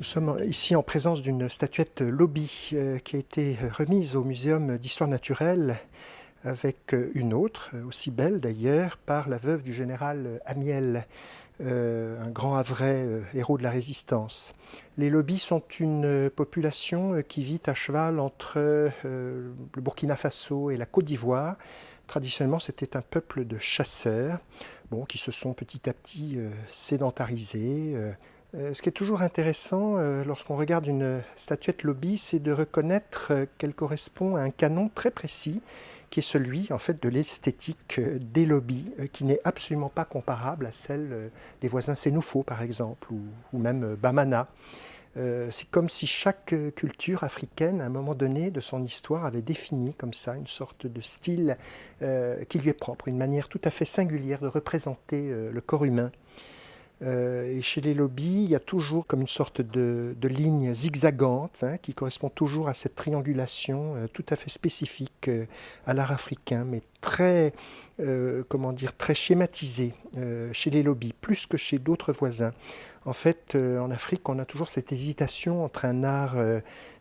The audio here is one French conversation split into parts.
Nous sommes ici en présence d'une statuette Lobi qui a été remise au Muséum d'histoire naturelle avec une autre, aussi belle d'ailleurs, par la veuve du général Amiel, un grand Havrais, héros de la Résistance. Les Lobis sont une population qui vit à cheval entre le Burkina Faso et la Côte d'Ivoire. Traditionnellement, c'était un peuple de chasseurs qui se sont petit à petit sédentarisés. Ce qui est toujours intéressant lorsqu'on regarde une statuette Lobi, c'est de reconnaître qu'elle correspond à un canon très précis, qui est celui en fait de l'esthétique des Lobis, qui n'est absolument pas comparable à celle des voisins Sénoufo par exemple, ou même Bamana. C'est comme si chaque culture africaine, à un moment donné de son histoire, avait défini comme ça une sorte de style qui lui est propre, une manière tout à fait singulière de représenter le corps humain. Et chez les Lobis, il y a toujours comme une sorte de ligne zigzagante qui correspond toujours à cette triangulation tout à fait spécifique à l'art africain, mais très, très schématisée chez les Lobis, plus que chez d'autres voisins. En fait, en Afrique, on a toujours cette hésitation entre un art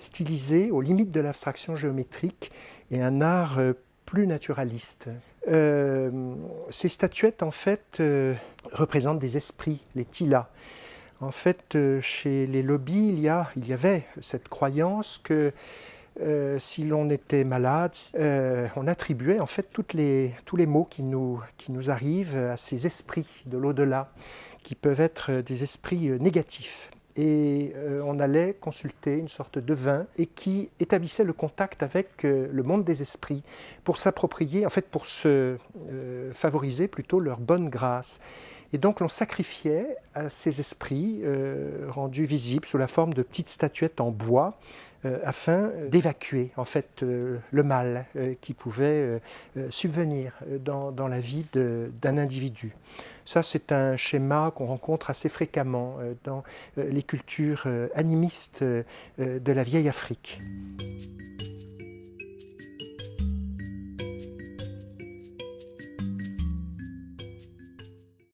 stylisé, aux limites de l'abstraction géométrique, et un art plus naturaliste. Ces statuettes, en fait, représentent des esprits, les Tila. En fait, chez les Lobis, il y avait cette croyance que si l'on était malade, on attribuait en fait tous les maux qui nous arrivent à ces esprits de l'au-delà, qui peuvent être des esprits négatifs. Et on allait consulter une sorte de devin et qui établissait le contact avec le monde des esprits pour s'approprier, en fait pour se favoriser plutôt leur bonne grâce. Et donc l'on sacrifiait à ces esprits rendus visibles sous la forme de petites statuettes en bois afin d'évacuer en fait le mal qui pouvait subvenir dans la vie d'un individu. Ça, c'est un schéma qu'on rencontre assez fréquemment dans les cultures animistes de la vieille Afrique.